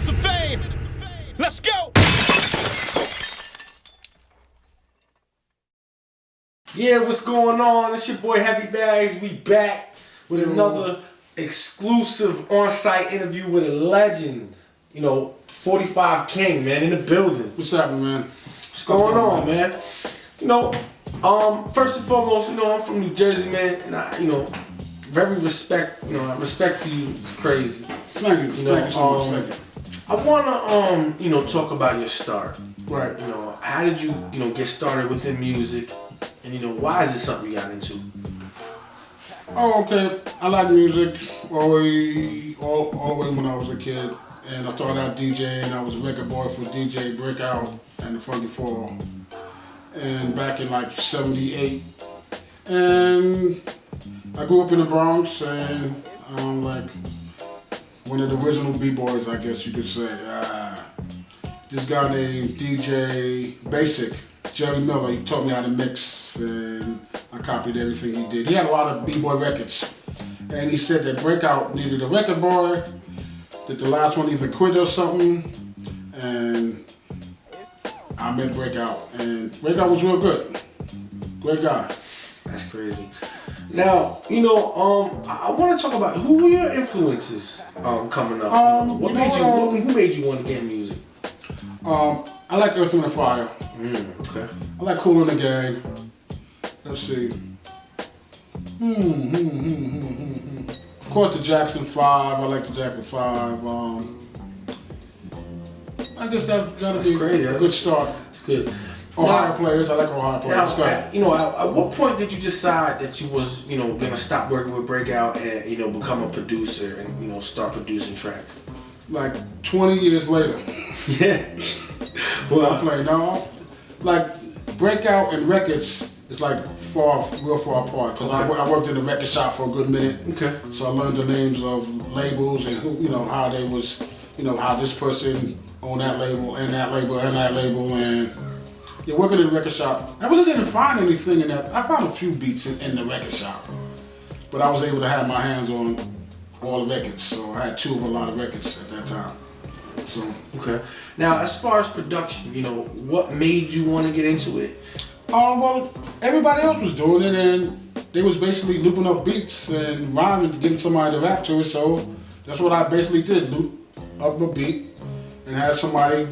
minutes of fame. Let's go. Yeah, what's going on? It's your boy Heavy Bags. We back with another exclusive on-site interview with a legend. 45 King, man, in the building. What's happening, man? What's going on, man? First and foremost, I'm from New Jersey, man, and I respect for you. It's crazy. Thank you. Thank you so much. Thank you. I wanna, talk about your start. Right. How did you, get started within music, and why is it something you got into? Oh, okay. I like music all the way when I was a kid, and I started out DJing. I was a record boy for DJ Breakout and the Funky Fall, and back in like '78, and I grew up in the Bronx, and I'm like one of the original b-boys, I guess you could say. This guy named DJ Basic, Jerry Miller, he taught me how to mix, and I copied everything he did. He had a lot of b-boy records, and he said that Breakout needed a record boy, that the last one either quit or something, and I met Breakout, and Breakout was real good. Great guy. That's crazy. Now, I want to talk about who were your influences coming up. Who made you want to get in music? I like Earth, Wind & Fire. Okay. I like Kool and the Gang. Let's see. Of course, the Jackson 5. I like the Jackson 5. I guess that'll be crazy. A good start. It's good. Ohio players. I like Ohio players. At what point did you decide that you was, gonna stop working with Breakout and, become a producer and, start producing tracks? Like 20 years later. Yeah. Well, I play now. Like Breakout and records is like real far apart. Cause I worked in a record shop for a good minute. Okay. So I learned the names of labels and who, how they was, how this person owned that label and that label and that label, and you're working in a record shop. I really didn't find anything in that. I found a few beats in the record shop, but I was able to have my hands on all the records. So I had two of a lot of records at that time. So okay. Now, as far as production, what made you want to get into it? Well, everybody else was doing it, and they was basically looping up beats and rhyming, getting somebody to rap to it. So that's what I basically did: loop up a beat and had somebody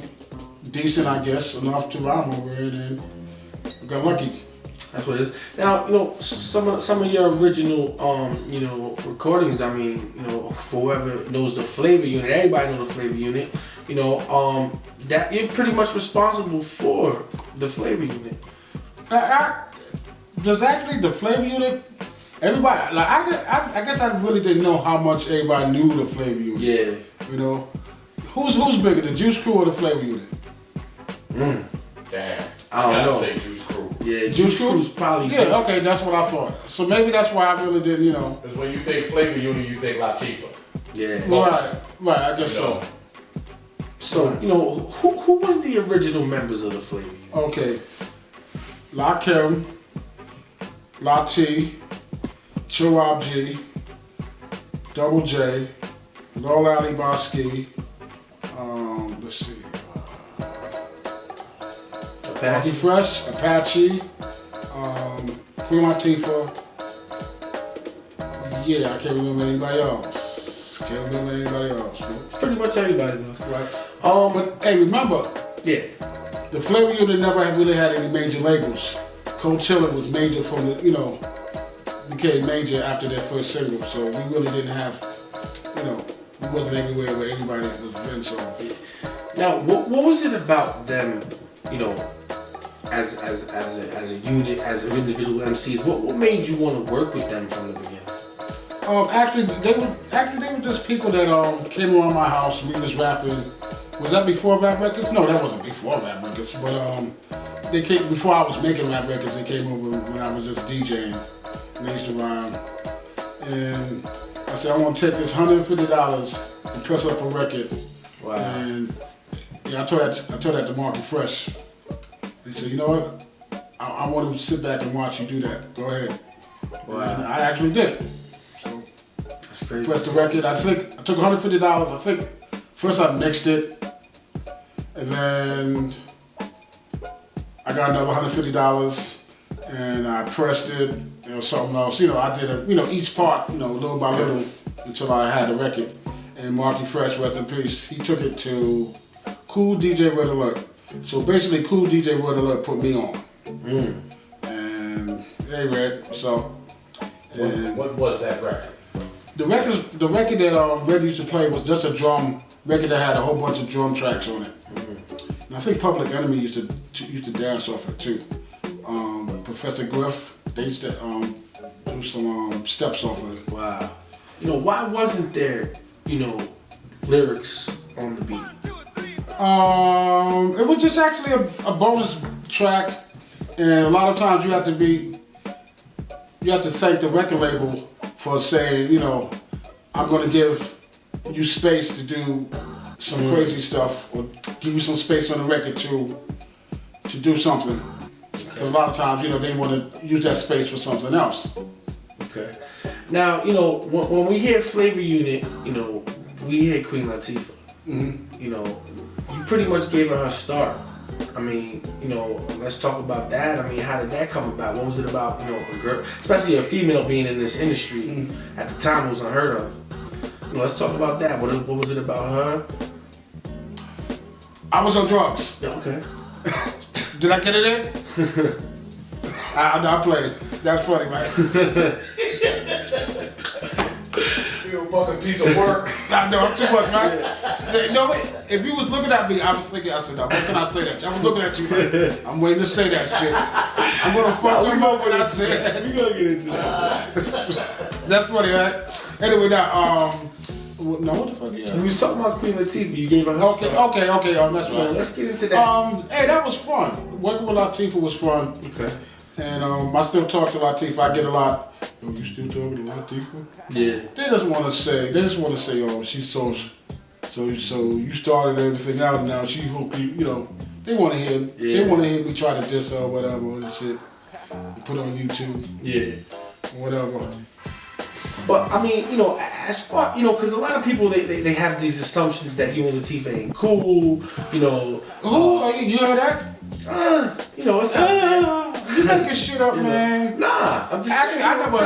decent, I guess, enough to rhyme over it, and I got lucky. That's what it is. Now, some of your original, recordings. I mean, for whoever knows the Flavor Unit, everybody knows the Flavor Unit. That you're pretty much responsible for the Flavor Unit. There's actually the Flavor Unit. Everybody, like I guess I really didn't know how much everybody knew the Flavor Unit. Yeah. Who's bigger, the Juice Crew or the Flavor Unit? Damn. I don't know. Say Juice Crew. Yeah, Juice Crew's probably big. Yeah, okay, that's what I thought. So maybe that's why I really didn't, Because when you think Flavor Unit, you think Latifah. Yeah. Right, I guess so. So, who was the original members of the Flavor Unit? Okay. Lakim, Lati, Chirab G, Double J, Lol Ali Bosky, let's see, Apache Fresh, Apache, Queen Latifah. Yeah, I can't remember anybody else. It's pretty much everybody though. Right. But hey, remember, yeah, the Flavor Unit never really had any major labels. Cold Chillin' was major from the, became major after their first single. So we really didn't have, we wasn't everywhere where anybody was been. So now, what was it about them, as a unit, as individual MCs? What made you want to work with them from the beginning? Actually, they were just people that came around my house and we was rapping. Was that before Rap Records? No, that wasn't before Rap Records. But they came before I was making Rap Records. They came over when I was just DJing, and they used to rhyme. And I said, I want to take this $150 and press up a record. Wow. And yeah, I told that to Marky Fresh. He said, you know what? I want to sit back and watch you do that. Go ahead. Wow. And I actually did it. So that's crazy. pressed the record. I think I took $150. I think first I mixed it, and then I got another $150, and I pressed it, something else. I did each part, little by little, until I had the record. And Marky Fresh, rest in peace, he took it to Cool DJ Red Alert. So basically, Cool DJ Red Alert put me on. And hey, Red, so. And what was that record? The record that Red used to play was just a drum record that had a whole bunch of drum tracks on it. And I think Public Enemy used to dance off it too. Professor Griff, they used to do some steps off of it. Wow. Why wasn't there, lyrics on the beat? It was just actually a bonus track, and a lot of times you have to thank the record label for saying, I'm gonna give you space to do some crazy stuff, or give you some space on the record to do something. Because a lot of times, they want to use that space for something else. Okay. Now, when we hear Flavor Unit, we hear Queen Latifah. You pretty much gave her start. I mean, let's talk about that. I mean, how did that come about? What was it about, a girl, especially a female being in this industry at the time, it was unheard of. Let's talk about that. What was it about her? I was on drugs. Yeah, okay. Did I get it in? I played. That's funny, man. You a fucking piece of work. I know, I'm too much, man. No, wait. If you was looking at me, I was thinking, I said, no, what can I say that? I was looking at you, man. I'm waiting to say that shit. I'm gonna fuck him up when I say that. We gonna get into that. That's funny, man. Anyway, now, what the fuck? We was talking about Queen Latifah. You gave her Okay, that's right. Let's get into that. Hey, that was fun. Working with Latifah was fun. Okay. And I still talk to Latifah. I get a lot. Yo, you still talking to Latifah? Yeah. They just want to say, oh, she's so you started everything out, and now she hooked you. They want to hear. Yeah. They want to hear me try to diss her or whatever and shit. And put it on YouTube. Yeah. Whatever. But I mean, as far because a lot of people they have these assumptions that you and Latifah ain't cool. You heard that? It's out there. You making shit up, man. Nah, I'm just Actually, I never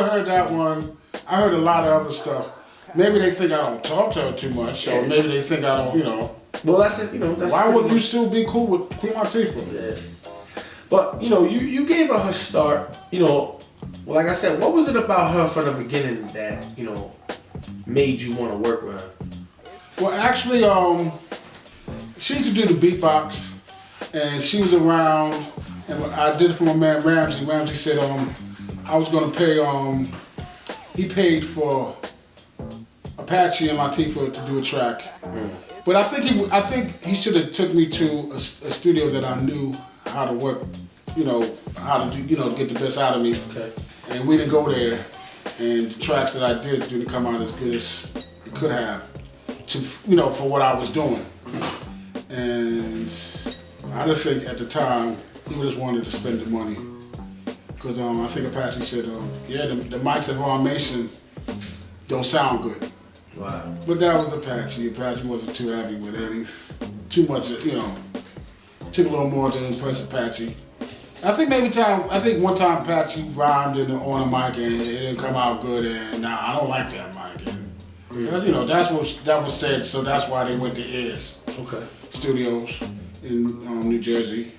heard that one. I heard a lot of other stuff. Maybe they think I don't talk to her too much, or maybe they think I don't, Well, that's it. That's why wouldn't you still be cool with Queen Latifah? Yeah. But you gave her start. Well, like I said, what was it about her from the beginning that made you want to work with her? Well, actually, she used to do the beatbox, and she was around, and I did it for my man Ramsey. Ramsey said I was gonna pay. He paid for Apache and Latifah to do a track, but I think he should have took me to a studio that I knew how to work, how to do, to get the best out of me. Okay. And we didn't go there, and the tracks that I did didn't come out as good as it could have, for what I was doing. And I just think at the time he just wanted to spend the money, because I think Apache said, the mics of Armation don't sound good. Wow. But that was Apache. Apache wasn't too happy with it. Too much, took a little more to impress Apache. I think one time Apache rhymed on a mic and it didn't come out good, and I don't like that mic. And, that was said, so that's why they went to Ears Studios in New Jersey,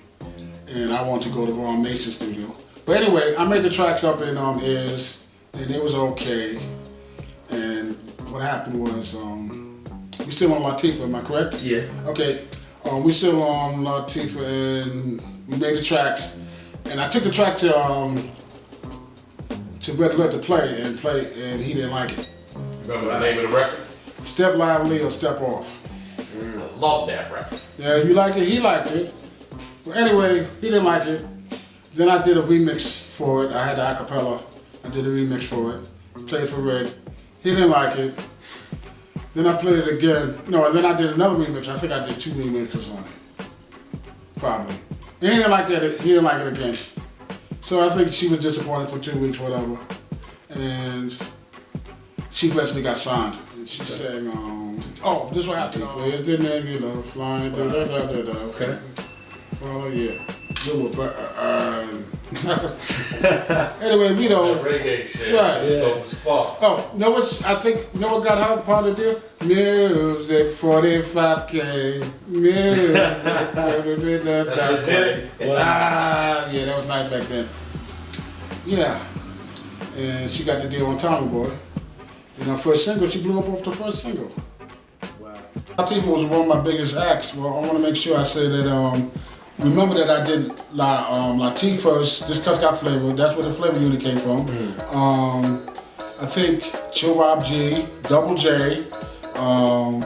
and I wanted to go to Ron Mason Studio. But anyway, I made the tracks up in Ears, and it was okay. And what happened was, we still on Latifah, am I correct? Yeah. Okay, we still on Latifah, and we made the tracks. And I took the track to Red Alert to play, and he didn't like it. Remember the name of the record? Step Lively or Step Off. I love that record. Yeah, you like it, he liked it. Well, anyway, he didn't like it. Then I did a remix for it. I had the acapella. I did a remix for it. Played for Red. He didn't like it. Then I played it again. No, and then I did another remix. I think I did 2 remixes on it. Probably. And he didn't like that. He didn't like it again. So I think she was disappointed for 2 weeks, whatever. And she eventually got signed. And she sang Oh, this one Latifah. It's the name you love, flying. Da, da, da, da, da. Okay. Oh yeah. You were anyway, we don't. That reggae shit. Right. Shit dope as fuck. Oh, know what got her part of the deal? Music 45K. Music. That's what did it. Yeah, that was nice back then. Yeah. And she got the deal on Tommy Boy. And her first single, she blew up off the first single. Wow. Latifah was one of my biggest acts. Well, I want to make sure I say that, remember that I did Latifah's This Cuss Got Flavor. That's where the flavor unit came from. I think Chill Rob G, Double J. I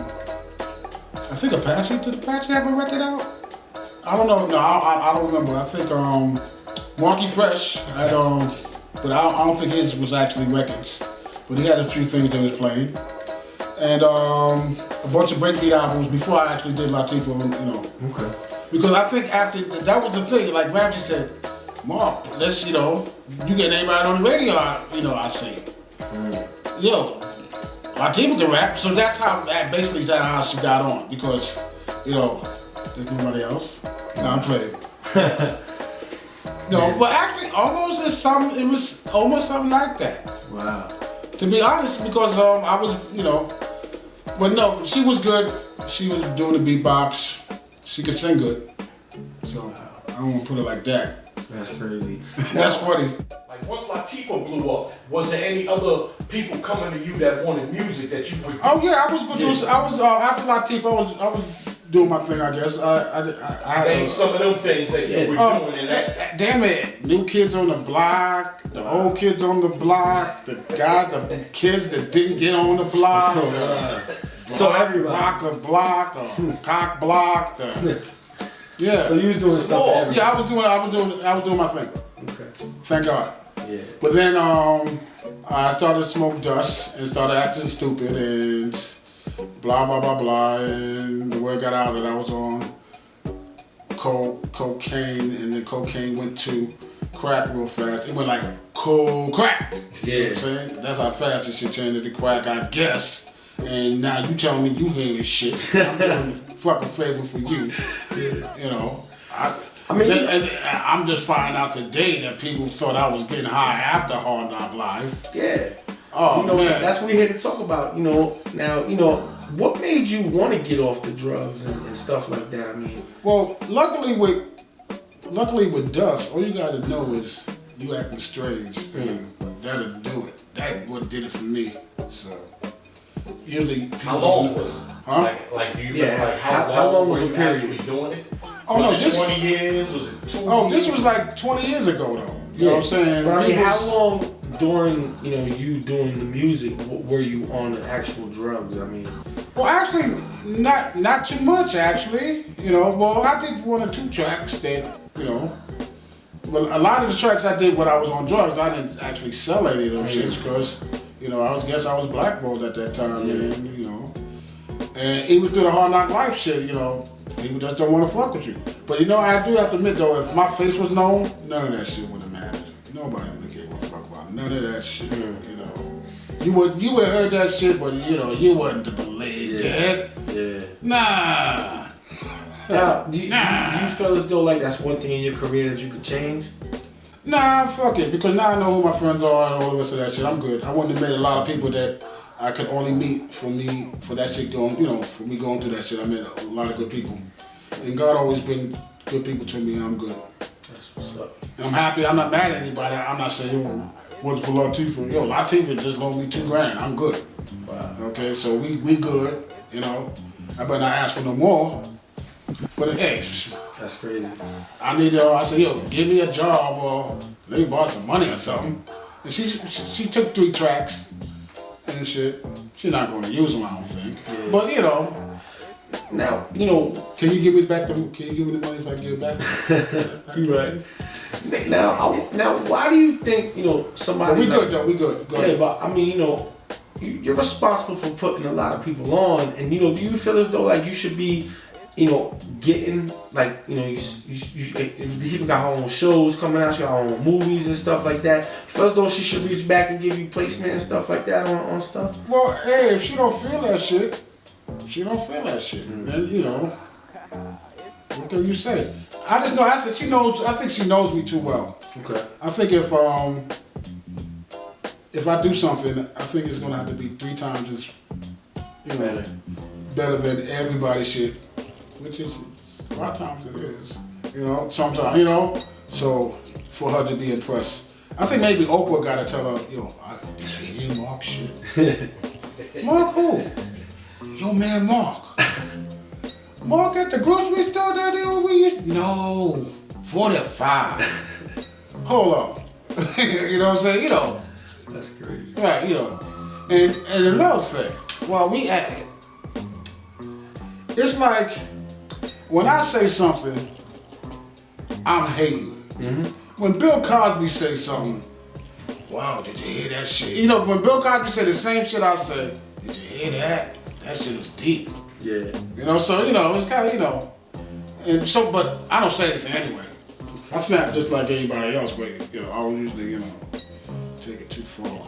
think Apache. Did Apache have a record out? I don't know. No, I don't remember. I think Marky Fresh had, but I don't think his was actually records. But he had a few things that he was playing. And a bunch of breakbeat albums before I actually did Latifah, you know. Okay. Because I think after, that was the thing, like Ramsey said, Mark, let's, you know, you get anybody on the radio, I sing. Yo, Latifah can rap, so that's how, basically that's how she got on. Because, you know, there's nobody else. No, I'm playing. No, but actually, it was almost something like that. Wow. To be honest, because I was, you know, but no, she was good. She was doing the beatbox. She could sing good. So I don't want to put it like that. That's crazy. That's funny. Like once Latifah blew up, was there any other people coming to you that wanted music that you produced? Oh yeah, I was producing. I was after Latifah. I was doing my thing. I guess I Name some of them things that you were doing. And damn it, New Kids on the Block, the old kids on the block, the kids that didn't get on the block. So everybody. Block, cock block. Yeah. So you was doing stuff for everybody. Yeah, I was doing my thing. Okay. Thank God. Yeah. But then I started to smoke dust and started acting stupid and blah blah blah blah, and the word got out that I was on cocaine, and then cocaine went to crack real fast. It went like crack. Yeah. You know what I'm saying? That's how fast this shit turned into crack, I guess. And now you telling me you hearing shit. I'm doing the fucking favor for you. Yeah. You know. I'm just finding out today that people thought I was getting high after Hard Knock Life. Yeah. Oh, man. That's what we're here to talk about. You know, now, you know, what made you want to get off the drugs and stuff like that? I mean, well, luckily with dust, all you gotta know is you acting strange, and that'll do it. That what did it for me. So usually people how long was it? Huh? Like do you remember like how long were was you the period? actually doing it? Oh Was no, it this 20 years? Was it 2 years? Oh, this was like 20 years ago though. You know what I'm saying? But I mean, People- how long during, you know, you doing the music were you on the actual drugs? I mean, Well, actually, not too much actually. You know, well, I did 1 or 2 tracks that, you know. Well, a lot of the tracks I did when I was on drugs, I didn't actually sell any of them shits because, you know, I was blackballed at that time, man. You know, and even through the Hard Knock Life shit, you know, people just don't want to fuck with you. But you know, I do have to admit though, if my face was known, none of that shit would have mattered. Nobody would have gave a fuck about none of that shit. You know, you would have heard that shit, but you know, you wasn't to believe that. yeah. Nah. Now, do you feel as though like that's one thing in your career that you could change? Nah, fuck it. Because now I know who my friends are and all the rest of that shit. I'm good. I wouldn't have met a lot of people that I could only meet for that shit going, you know, for me going through that shit. I met a lot of good people. And God always bring good people to me and I'm good. That's what's up. And I'm happy. I'm not mad at anybody. I'm not saying, yo, what's for Latifah? Yo, Latifah just loaned me $2,000. I'm good. Wow. Okay, so we good, you know. I better not ask for no more. But hey, That's crazy. I said, yo, give me a job or let me borrow some money or something. And she took 3 tracks and shit. She's not going to use them, I don't think. Yeah. But you know. Now, you know. Can you give me the money if I give it back? You right. Now, why do you think, you know, somebody? But we good though. We good. Go ahead. Yeah, but I mean, you know, you're responsible for putting a lot of people on, and you know, do you feel as though like you should be, you know, getting like, you know, you even got her own shows coming out, she got her own movies and stuff like that. You feel as though she should reach back and give you placement and stuff like that on stuff? Well, hey, if she don't feel that shit, she don't feel that shit. Then you know, what can you say? I just know. I think she knows. I think she knows me too well. Okay. I think if I do something, I think it's gonna have to be 3 times as better than everybody's shit, which is a lot of times it is. You know, sometimes So for her to be impressed, I think maybe Oprah gotta tell her, yo, did you hear Mark shit? Mark who? Yo, man, Mark. Mark at the grocery store that No, 45. Hold on. You know what I'm saying? You know. That's crazy. Right, you know. And another thing, while we at it, it's like when I say something, I'm hating. When Bill Cosby say something, wow, did you hear that shit? You know, when Bill Cosby say the same shit I say, did you hear that? That shit is deep. Yeah. You know, so, you know, it's kind of, you know. And so, but I don't say anything anyway. I snap just like anybody else, but, you know, I don't usually, you know, take it too far.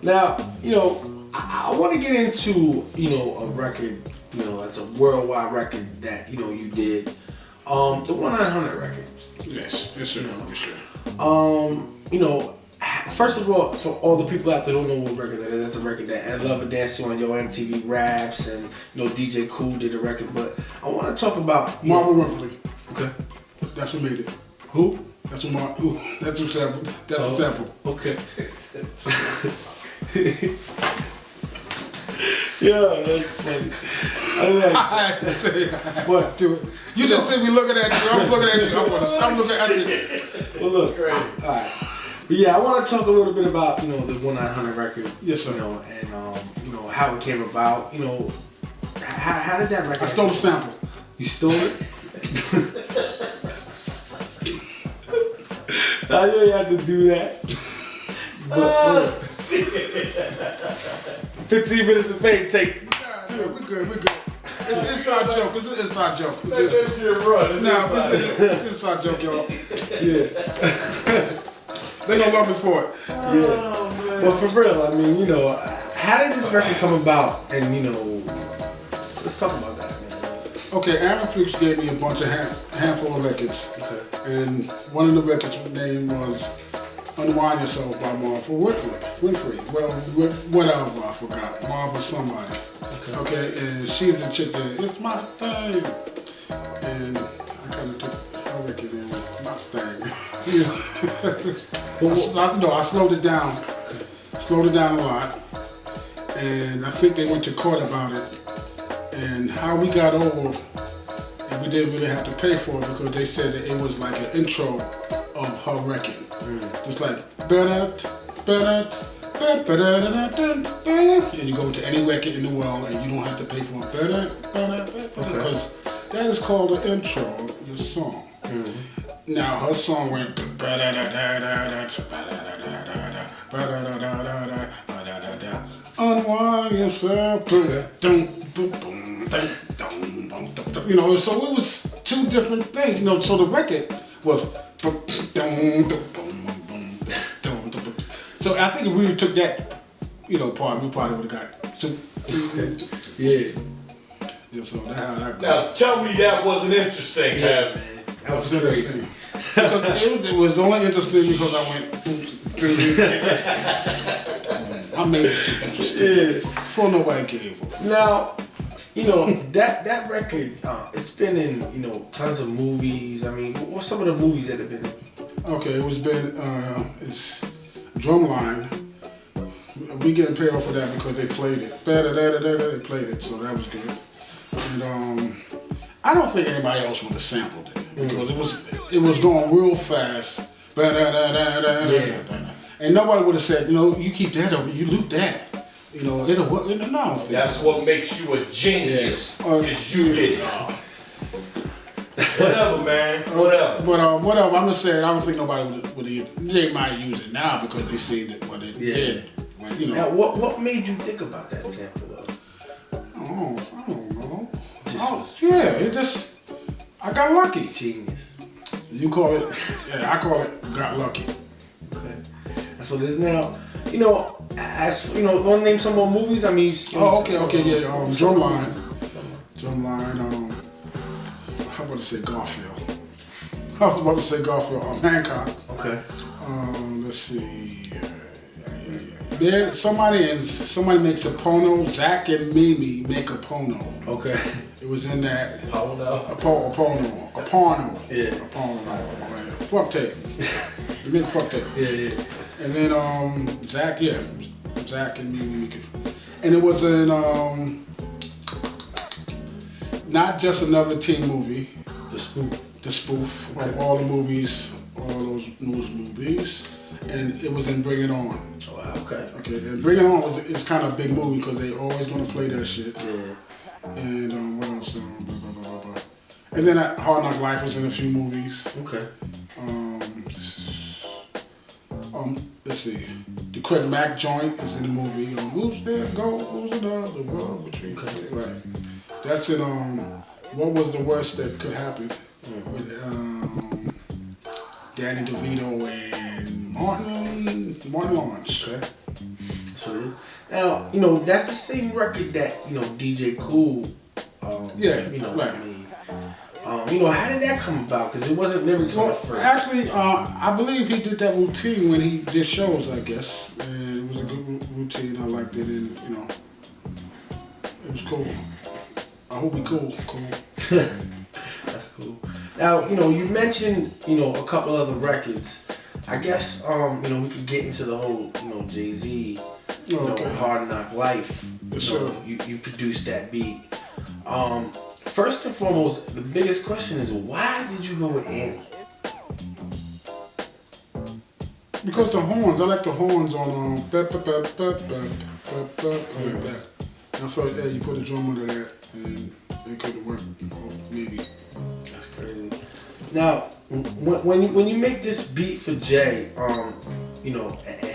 Now, you know, I want to get into, you know, a record, you know, that's a worldwide record that, you know, you did. The 1-900 record. Yes, sir. Yes, sir. You know, first of all, for all the people out there who don't know what record that is, that's a record that I Love and Dance to on your MTV Raps, and, you know, DJ Cool did the record, but I want to talk about Marvin Winfrey. Okay. That's who made it. Who? That's who That's who sample. That's a sample. Okay. Yeah, that's funny. I had to say what? Do it. You just see me looking at you. I'm looking at you. I'm looking at you. Well, look. All right. But yeah, I want to talk a little bit about, you know, the 1-900 record. Yes, sir. You know, and you know, how it came about. You know, how did that record? I stole the sample. You stole it? I know you had to do that. But 15 minutes of fame, take 2. We're good. It's an inside joke. It's an inside joke. That's your run. It's an inside joke, y'all. Yeah. They gonna love me for it. Yeah. But for real, I mean, you know, how did this record come about? And, you know, let's talk about that, man. Okay, Aaron Fuchs gave me a bunch of handful of records. Okay. And one of the records' name was Unwind Yourself by Marvin Winfrey. Well, whatever, I forgot. Marvin somebody. Okay, and she's the chick that, it's my thing. And I kind of took her record in with my thing. I slowed it down. Slowed it down a lot. And I think they went to court about it. And how we got over, and we didn't really have to pay for it because they said that it was like an intro of her record. Just like, and you go to any record in the world and you don't have to pay for it. Because that is called the intro of your song. Now her song went unwind yourself. You know, so it was 2 different things. You know, so the record was. So I think if we took that, you know, part, we probably would have got. Yeah. So that's how that goes. Now tell me that wasn't interesting, Yeah, man. That was interesting. Because it was only interesting because I went. I made it shit interesting. Yeah. Before nobody came for. Now, you know, that record, it's been in, you know, tons of movies. I mean, what's some of the movies that have been in? Okay, it's Drumline. We getting paid off for that because they played it. They played it, so that was good. And I don't think anybody else would have sampled it because it was going real fast. And nobody would have said, you know, you keep that over, you loop that. You know, it'll work. No, I don't think That's what makes you a genius. Is you did it. Whatever, man. Whatever. But whatever. I'm just saying. I don't think nobody would have. They might use it now because they see that what it did. Well, you know. Now, what made you think about that sample though? I don't know. It just. I got lucky. Genius. You call it. Yeah, I call it. Got lucky. Okay. That's what it is now. You know, as you know, want to name some more movies? I mean, okay, yeah. Drumline. Drumline, how about to say Garfield? I was about to say Garfield, Hancock. Okay. Let's see. There, somebody makes a porno. Zach and Mimi make a porno. Okay. It was in that. How old now? A porno. Yeah. A porno. Right. Fuck tape. They make a fuck tape. Yeah. And then Zach and Mimi make it. And it was in not just another teen movie. The spoof of all the movies, all those movies, and it was in Bring It On. Oh, wow, okay. Okay, and Bring It On is kind of a big movie because they always gonna play that shit. Yeah. And what else? Blah, blah, blah, blah. And then Hard Knock Life was in a few movies. Okay. Let's see. The Craig Mack joint is in the movie. Who's there? Who's the world between? Okay. Right. That's in What Was the Worst That Could Happen? With Danny DeVito and Martin Lawrence. Okay. That's what it is. Now, that's the same record that, DJ Cool, Yeah, made. right. How did that come about? Because it wasn't lyrics on the first. Actually, I believe he did that routine when he did shows, I guess. And it was a good routine. I liked it, and, it was cool. I hope he cool. That's cool. Now, you mentioned, a couple other records. I guess, we could get into the whole, Jay-Z, Hard Knock Life. Yes, sir. You produced that beat. First and foremost, the biggest question is, why did you go with Annie? Because the horns, I like the horns on and I thought, hey, you put a drum under that and it could work off maybe. That's crazy. Now, when you make this beat for Jay, and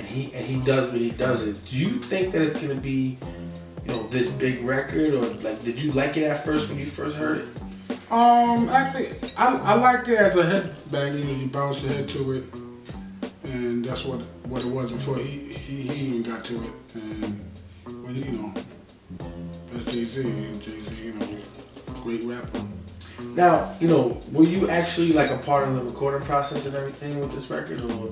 he does what he does it, do you think that it's gonna be, this big record, or did you like it at first when you first heard it? Actually, I liked it as a headbang. You bounce your head to it, and that's what it was before he even got to it. And when that's Jay-Z, and Jay-Z, great rapper. Now, were you actually a part of the recording process and everything with this record, or?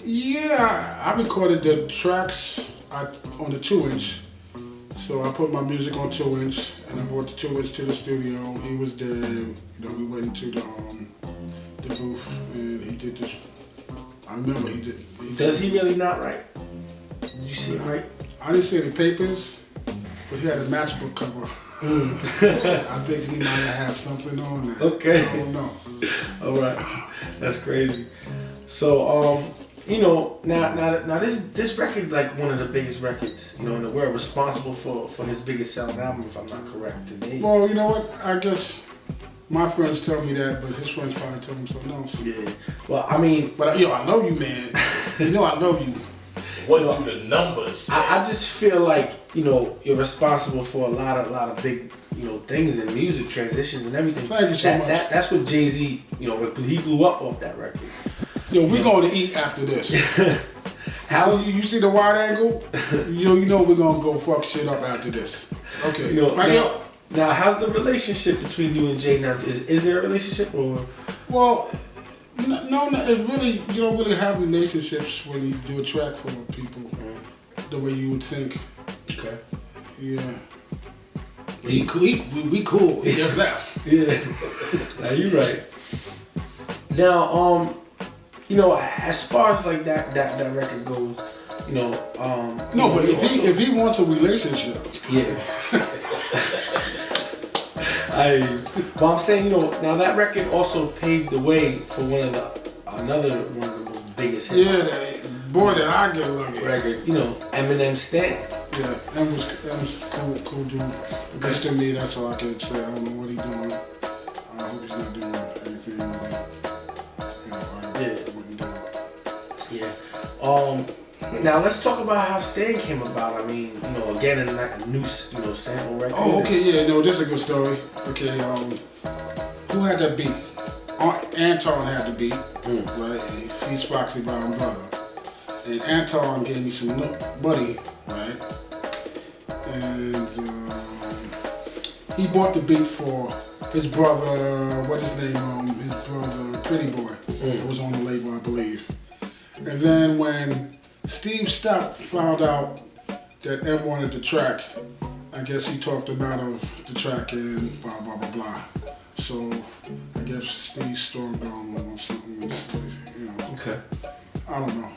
Yeah, I recorded the tracks on the 2-inch. So I put my music on 2-inch, and I brought the 2-inch to the studio. He was there. We went into the booth, and he did this. I remember he did. Does he really not write? Did you see it right? I didn't see any papers, but he had a matchbook cover. I think he might have had something on there. Okay. I don't know. All right, that's crazy. So now this record's one of the biggest records, in the world, responsible for his biggest selling album, if I'm not correct today. Well, you know what? I guess my friends tell me that, but his friends probably tell him something else. Yeah. Well, I mean, but I love you, man. I love you. What do the numbers say? I just feel like you're responsible for a lot of big things in music, transitions and everything. Thank you so much. That's what Jay-Z he blew up off that record. Yo, we going to eat after this. How you see the wide angle? You know we're gonna go fuck shit up after this. Okay. Now, how's the relationship between you and Jay now? Is there a relationship or? Well, no. It's really you don't really have relationships when you do a track for people the way you would think. Okay. Yeah. We cool. He just left. Yeah. Now you right. Now, as far as that record goes, no, but if he wants a relationship, yeah. But I'm saying, now that record also paved the way for another one of the most biggest hits. Yeah, boy, did I get lucky. Record, Eminem Stand. Yeah, that was cool dude. Best to me, that's all I can say. I don't know what he's doing. I hope he's not doing anything that, I wouldn't do. Yeah. Now let's talk about how Stan came about. I mean, again, in a new, sample record. Oh, okay, yeah, this is a good story. Okay, who had that beat? Anton had the beat, right? He's Foxy Brown brother. And Anton gave me some Buddy, right? And he bought the beat for his brother, what's his name? His brother, Pretty Boy, that was on the label, I believe. And then when Steve Stock found out that M wanted the track, I guess he talked him out of the track and blah, blah, blah, blah. So I guess Steve stormed on him or something, you know. Okay. I don't know.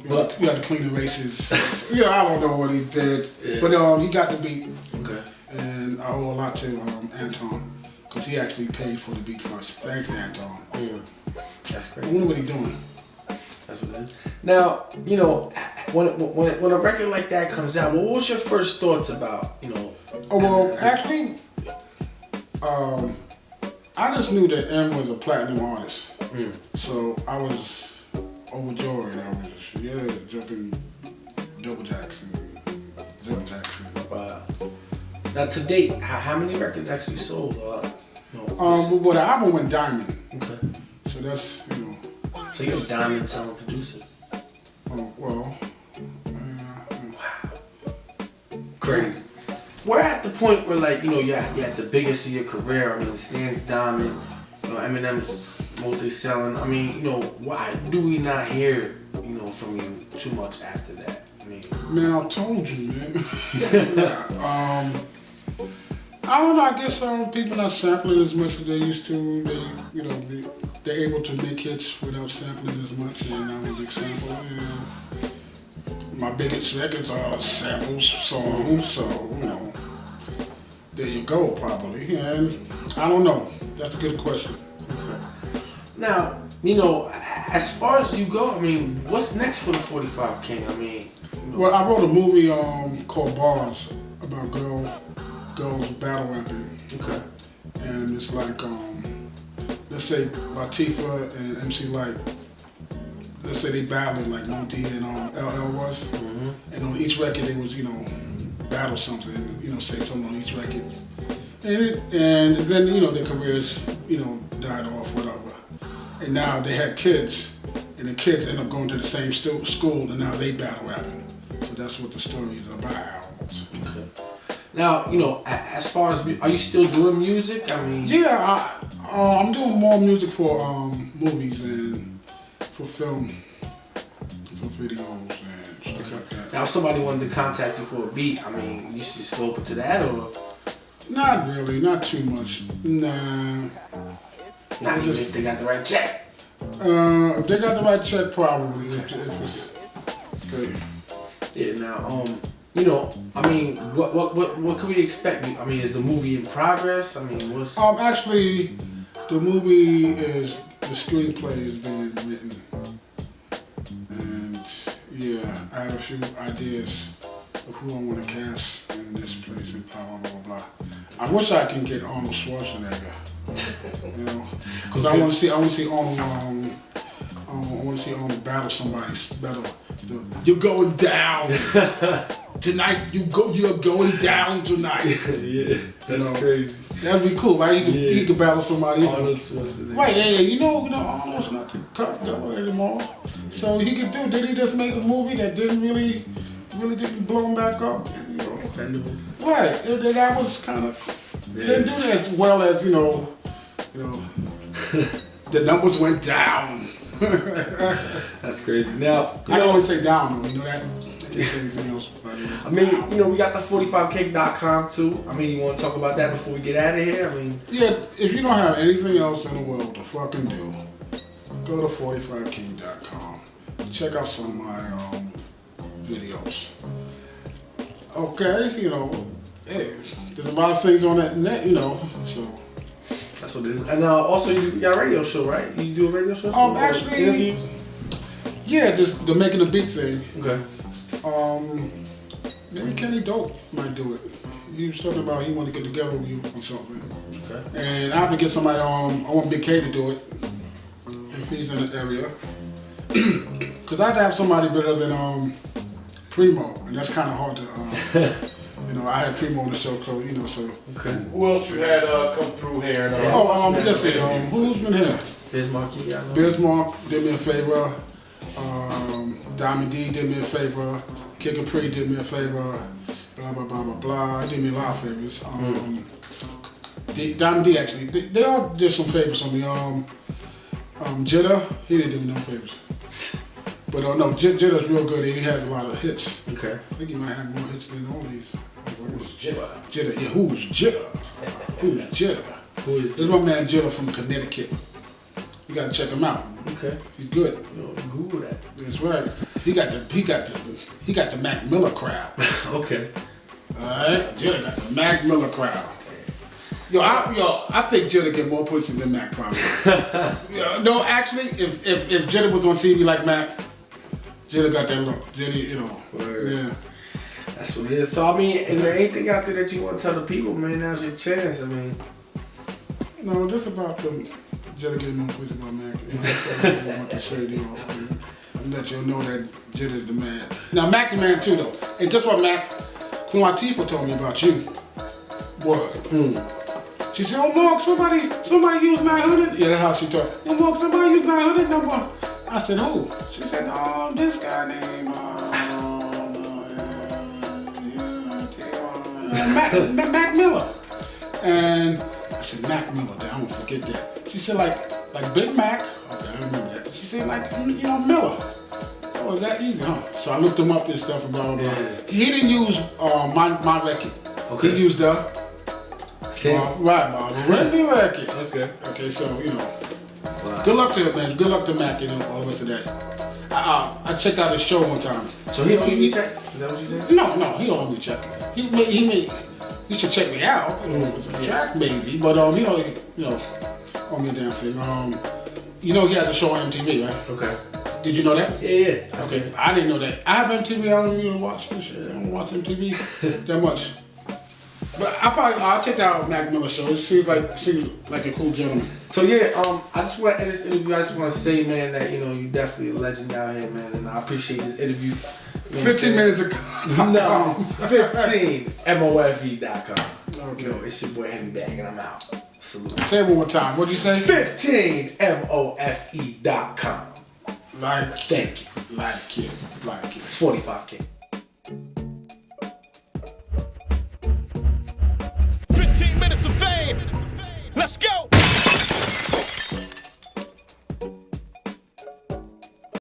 You had to clean the races. Yeah, I don't know what he did. Yeah. But he got the beat. Okay. And I owe a lot to Anton, because he actually paid for the beat first. Thank you, Anton. That's crazy. I wonder what he's doing. That's what it is. Now, you know, when a record like that comes out, what was your first thoughts about, you know? Oh, well, actually, I just knew that M was a platinum artist. So I was overjoyed. I was, jumping double jacks. Wow. Now, to date, how many records actually sold? Well, the album went diamond. Okay. So that's, you know. So you're a diamond selling producer. Oh, well. Wow. Crazy. We're at the point where, like, you know, you're at the biggest of your career. I mean, Stan's diamond. You know, Eminem's multi-selling. I mean, you know, why do we not hear, you know, from you too much after that? I mean, man, I told you, man. I don't know. I guess people not sampling as much as they used to. They, you know, they're able to make hits without sampling as much, and I'm a big sample. And my biggest records are samples, songs, so you know. There you go, probably. And I don't know. That's a good question. Okay. Now, you know, as far as you go, I mean, what's next for the 45 King? I mean, you know. Well, I wrote a movie called Bars about girls battle rapping. Okay. And it's like, let's say Latifah and MC Light. Let's say they battling like Mo D and LL was. Mm-hmm. And on each record they was, you know, battle something, you know, say something on each record. And then, you know, their careers, you know, died off, whatever. And now they had kids, and the kids end up going to the same school, and now they battle rapping. So that's what the story is about. Okay. Now, you know, as far as, are you still doing music? I mean... Yeah, I'm doing more music for movies and for film, for videos and stuff like that. Now, if somebody wanted to contact you for a beat, I mean, you still open to that, or? Not really, not too much. Nah. Not even if they got the right check. If they got the right check, probably. If it's okay. Yeah. Now, you know, I mean, what can we expect? I mean, is the movie in progress? I mean, what's? Actually, the movie the screenplay is being written, and yeah, I have a few ideas of who I want to cast in this place and blah blah blah blah. I wish I can get Arnold Schwarzenegger, you know, because I want to see Arnold. I want to see Arnold battle somebody better. You're going down tonight. You're going down tonight. Yeah, that's crazy. That'd be cool, right? You could battle somebody. Arnold Schwarzenegger. Right? Yeah, you know, Arnold's not the tough guy anymore. So he could do. Did he just make a movie that didn't really didn't blow him back up? You know. Expendables. Right. That was kind of. They didn't do it as well as you know. The numbers went down. That's crazy. Now I can only say down. You know that. I can't say anything else. I mean, you know, we got the 45cake.com too. I mean, you want to talk about that before we get out of here? I mean, yeah. If you don't have anything else in the world to fucking do, go to 45king.com. Check out some of my videos. Okay, you know, hey, there's a lot of things on that net, you know, so. That's what it is. And also, you got a radio show, right? You do a radio show? Actually, interviews? Yeah, just the Making a Beat thing. Okay. Maybe Kenny Dope might do it. He was talking about he wanted to get together with you or something. Okay. And I have to get somebody on. I want Big K to do it if he's in the area. Because I'd have somebody better than Primo, and that's kind of hard to. You know, I had Primo on the show, you know, so. Okay. Who else you had come through here? Let's see, who's been here? Bismarck, Bismarck did me a favor. Diamond D did me a favor. Kid Capri did me a favor. Blah, blah, blah, blah, blah. He did me a lot of favors. Dom D actually. They all did some favors on me. Jitta, he didn't do no favors. But no, Jitta's real good. He has a lot of hits. Okay. I think he might have more hits than all these. Who's Jitta? Jitta, yeah. Who's Jitta? Who's Jitta? Who is This is my man Jitta from Connecticut. You gotta check him out. Okay. He's good. Yo, Google that. That's right. He got the Mac Miller crowd. Okay. Alright? Jitta got the Mac Miller crowd. I think Jitta get more pussy than Mac probably. No, actually, if Jitta was on TV like Mac, Jitta got that look. Jitta, Word. Yeah. That's what it is. So I mean, is there anything out there that you want to tell the people, man? Now's your chance. I mean, No, just about them. Jitta getting more pussy about Mac. That's all I want to say to you. And let you know that Jitta's the man. Now Mac the man too though. And guess what, Mac? Latifah told me about you. Word. She said, "Oh, Mark, somebody used 900." Yeah, that's how she talked. "Oh, Mark, somebody used 900 number." I said, "Who?" She said, "Oh, this guy named Mac Miller." And I said, "Mac Miller, I won't forget that." She said, like Big Mac. Okay, I remember that. She said, Miller. So it was that easy, huh? So I looked him up and stuff and blah, blah, blah. Yeah. He didn't use my record. Okay. He used the Randy record. Okay. Okay, so, Wow. good luck to him, man. Good luck to Mac, all the rest of that. I checked out his show one time. So he don't give you check? Is that what you said? No, he don't owe me a check. He should check me out. If it's a track, maybe. But he don't, owe me a damn thing. He has a show on MTV, right? Okay. Did you know that? Yeah. Okay. I didn't know that. I have MTV. I don't really watch this shit. I don't watch MTV that much. But I'll check out Mac Miller's show. It seems like a cool gentleman. So yeah, I just want to end this interview. I just want to say, man, that you definitely a legend out here, man, and I appreciate this interview. 15 minutes ago. No, 15mofe.com. Okay. It's your boy Henry Bag, and I'm out. Salute. Say it one more time. What'd you say? 15mofe.com. Thank you. Like it. 45K. 15 minutes of fame. Let's go.